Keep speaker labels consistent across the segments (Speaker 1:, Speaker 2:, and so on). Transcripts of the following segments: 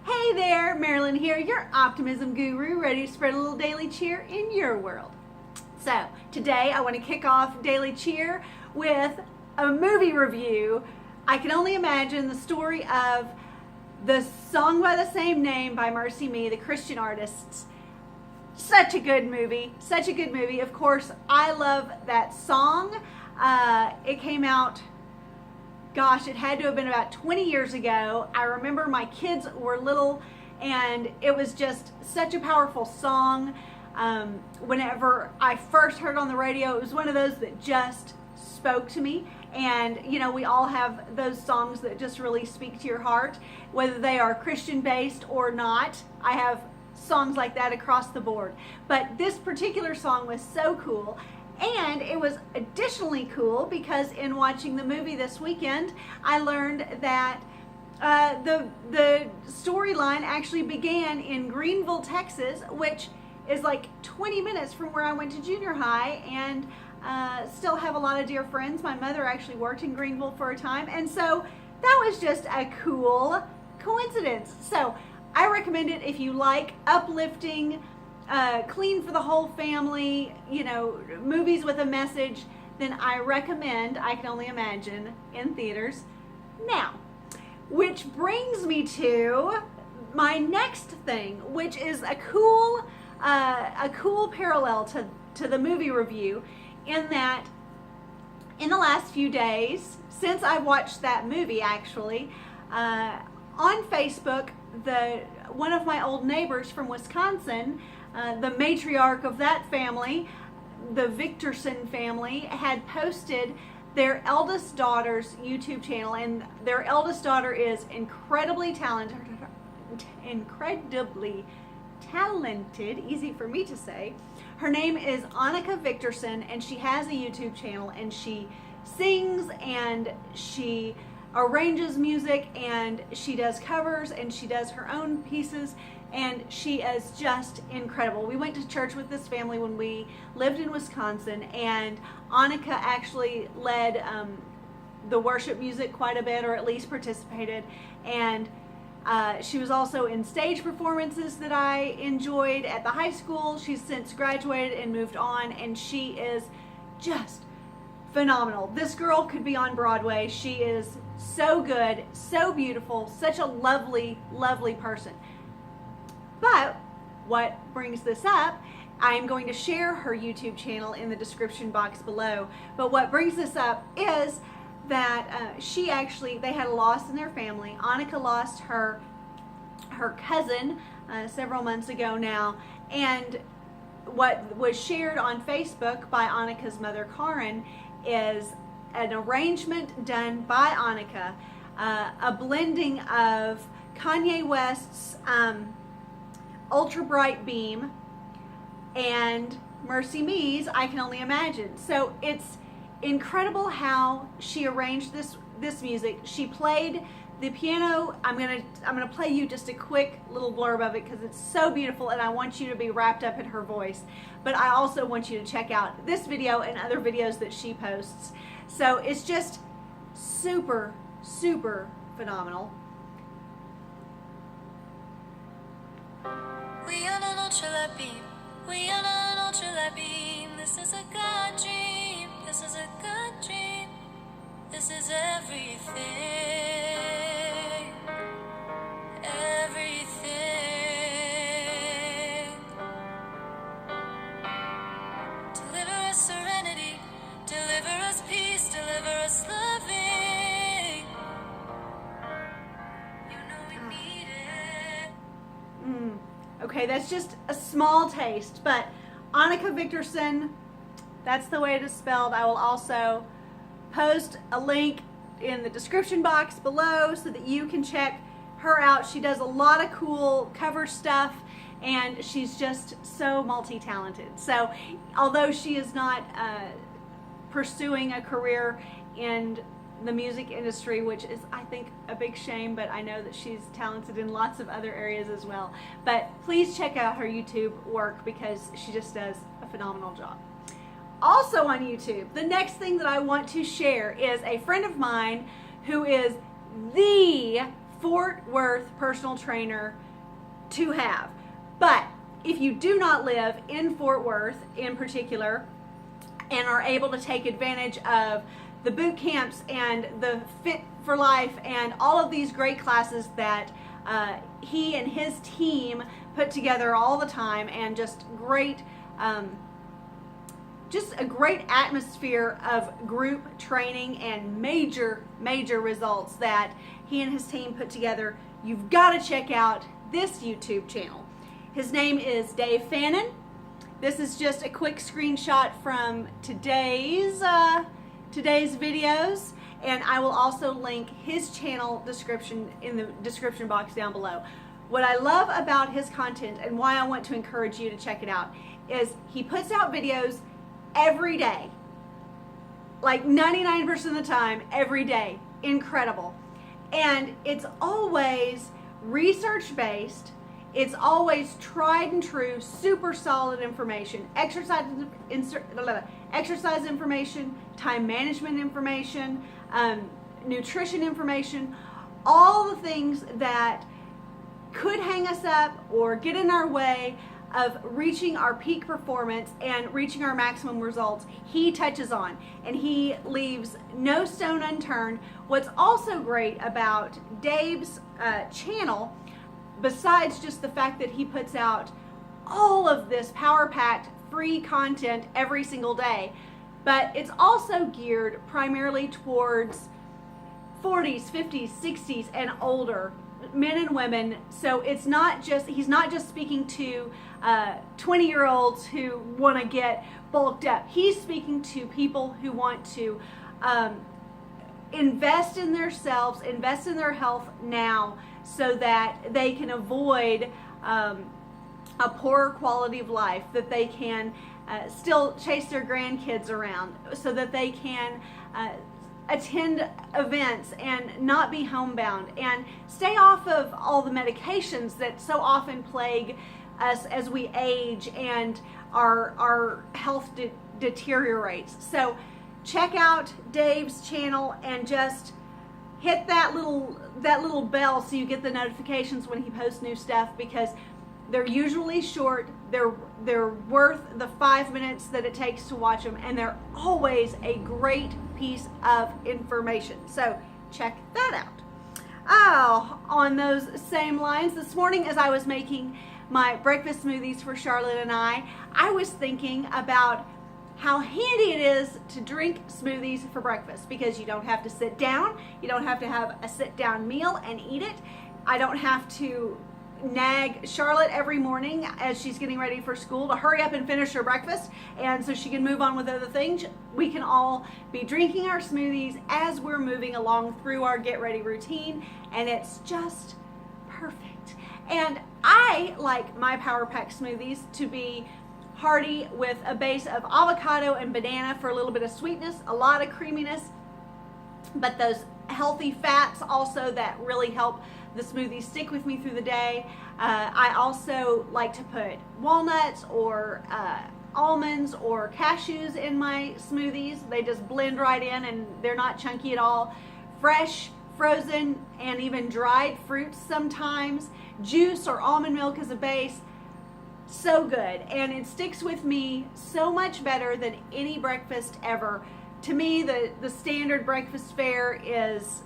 Speaker 1: Hey there, Marilyn here, your optimism guru, ready to spread a little daily cheer in your world. So, today I want to kick off Daily Cheer with a movie review. I can only imagine the story of the song by the same name by Mercy Me, the Christian artists. Such a good movie, such a good movie. Of course, I love that song. It came out, gosh, it had to have been about 20 years ago. I remember my kids were little and it was just such a powerful song. Whenever I first heard it on the radio, it was one of those that just spoke to me. And you know, we all have those songs that just really speak to your heart, whether they are Christian based or not. I have songs like that across the board. But this particular song was so cool. And it was additionally cool because in watching the movie this weekend, I learned that the storyline actually began in Greenville, Texas, which is like 20 minutes from where I went to junior high, and still have a lot of dear friends. My mother actually worked in Greenville for a time, and so that was just a cool coincidence. So I recommend it if you like uplifting, clean for the whole family, you know, movies with a message. Then I recommend I Can Only Imagine in theaters now. Which brings me to my next thing, which is a cool parallel to the movie review, in that in the last few days, since I watched that movie actually, on Facebook, one of my old neighbors from Wisconsin, the matriarch of that family, the Victorson family, had posted their eldest daughter's YouTube channel, and their eldest daughter is incredibly talented, easy for me to say. Her name is ANNIKA Victorson, and she has a YouTube channel, and she sings and she arranges music and she does covers and she does her own pieces, and she is just incredible. We went to church with this family when we lived in Wisconsin, and ANNIKA actually led the worship music quite a bit, or at least participated, and she was also in stage performances that I enjoyed at the high school. She's since graduated and moved on, and she is just phenomenal. This girl could be on Broadway. She is so good, so beautiful, such a lovely, lovely person. But what brings this up, I'm going to share her YouTube channel in the description box below. But what brings this up is that they had a loss in their family. ANNIKA lost her cousin several months ago now, and what was shared on Facebook by ANNIKA's mother, Karen, is an arrangement done by ANNIKA, a blending of Kanye West's Ultra Bright Beam and Mercy Me's I Can Only Imagine. So it's incredible how she arranged this music. She played the piano. I'm gonna play you just a quick little blurb of it because it's so beautiful, and I want you to be wrapped up in her voice. But I also want you to check out this video and other videos that she posts. So it's just super, super phenomenal.
Speaker 2: We are an ultralight beam. We are an ultralight beam. This is a God dream. This is a God dream. This is everything. Everything. Deliver us serenity. Deliver us peace. Deliver us loving. You know we need it.
Speaker 1: Okay, that's just a small taste, but ANNIKA Victorson, that's the way it is spelled. I will also post a link in the description box below so that you can check her out. She does a lot of cool cover stuff, and she's just so multi-talented. So although she is not pursuing a career in the music industry, which is, I think, a big shame, but I know that she's talented in lots of other areas as well. But please check out her YouTube work because she just does a phenomenal job. Also on YouTube, the next thing that I want to share is a friend of mine who is the Fort Worth personal trainer to have. But if you do not live in Fort Worth in particular and are able to take advantage of the boot camps and the Fit for Life and all of these great classes that he and his team put together all the time, and just a great atmosphere of group training and major results that he and his team put together, you've got to check out this YouTube channel. His name is Dave Fannin. This is just a quick screenshot from today's videos, and I will also link his channel description in the description box down below. What I love about his content and why I want to encourage you to check it out is he puts out videos every day, like 99% of the time, every day. Incredible. And it's always research based. It's always tried and true, super solid information, exercise information, time management information, nutrition information, all the things that could hang us up or get in our way of reaching our peak performance and reaching our maximum results. He touches on, and he leaves no stone unturned. What's also great about Dave's channel, besides just the fact that he puts out all of this power-packed free content every single day, but it's also geared primarily towards 40s, 50s, 60s, and older men and women. So it's not just, he's not just speaking to 20-year-olds who want to get bulked up. He's speaking to people who want to invest in themselves, invest in their health now, so that they can avoid a poorer quality of life, that they can still chase their grandkids around, so that they can attend events and not be homebound, and stay off of all the medications that so often plague us as we age and our health deteriorates. So check out Dave's channel and just hit that little bell so you get the notifications when he posts new stuff, because they're usually short, they're worth the 5 minutes that it takes to watch them, and they're always a great piece of information. So check that out. Oh, on those same lines, this morning as I was making my breakfast smoothies for Charlotte and I was thinking about how handy it is to drink smoothies for breakfast, because you don't have to sit down, you don't have to have a sit-down meal and eat it. I don't have to nag Charlotte every morning as she's getting ready for school to hurry up and finish her breakfast, and so she can move on with other things. We can all be drinking our smoothies as we're moving along through our get ready routine, and it's just perfect. And I like my Power Pack smoothies to be hearty, with a base of avocado and banana for a little bit of sweetness, a lot of creaminess, but those healthy fats also that really help the smoothie stick with me through the day. I also like to put walnuts or almonds or cashews in my smoothies. They just blend right in and they're not chunky at all. Fresh, frozen, and even dried fruits sometimes. Juice or almond milk as a base. So good, and it sticks with me so much better than any breakfast ever. To me, the standard breakfast fare is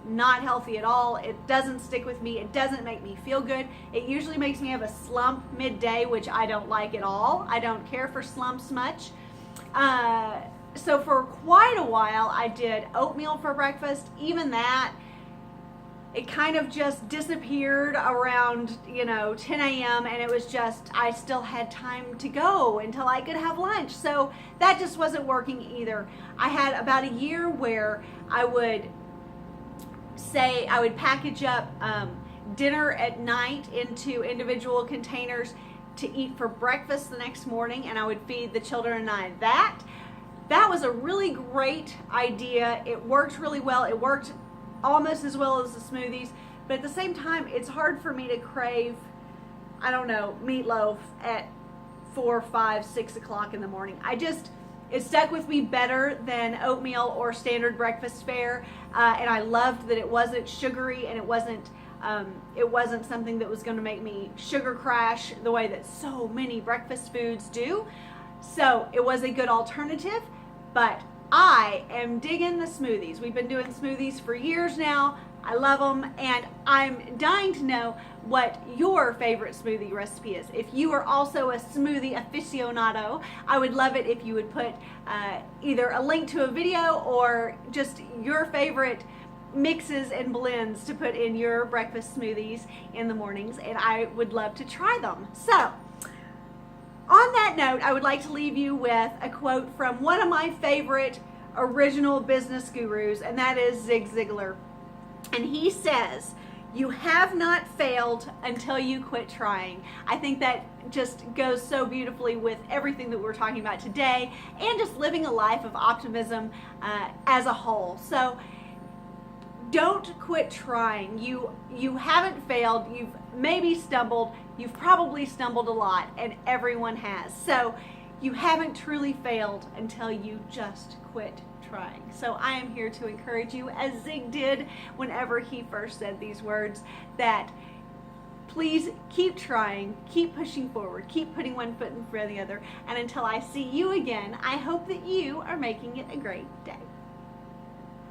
Speaker 1: not healthy at all. It doesn't stick with me. It doesn't make me feel good. It usually makes me have a slump midday, which I don't like at all. I don't care for slumps much. So for quite a while, I did oatmeal for breakfast. Even that, it kind of just disappeared around, 10 a.m. and it was just, I still had time to go until I could have lunch. So that just wasn't working either. I had about a year where I would package up dinner at night into individual containers to eat for breakfast the next morning, and I would feed the children and I that. That was a really great idea. It worked really well. It worked almost as well as the smoothies, but at the same time, it's hard for me to crave, meatloaf at 4, 5, 6 o'clock in the morning. It stuck with me better than oatmeal or standard breakfast fare, and I loved that it wasn't sugary and it wasn't something that was going to make me sugar crash the way that so many breakfast foods do. So it was a good alternative, but I am digging the smoothies. We've been doing smoothies for years now. I love them, and I'm dying to know what your favorite smoothie recipe is. If you are also a smoothie aficionado, I would love it if you would put either a link to a video or just your favorite mixes and blends to put in your breakfast smoothies in the mornings, and I would love to try them. So, on that note, I would like to leave you with a quote from one of my favorite original business gurus, and that is Zig Ziglar. And he says, "You have not failed until you quit trying." I think that just goes so beautifully with everything that we're talking about today, and just living a life of optimism as a whole. So don't quit trying. You haven't failed. You've maybe stumbled. You've probably stumbled a lot, and everyone has. So you haven't truly failed until you just quit trying. So I am here to encourage you, as Zig did whenever he first said these words, that please keep trying, keep pushing forward, keep putting one foot in front of the other, and until I see you again, I hope that you are making it a great day.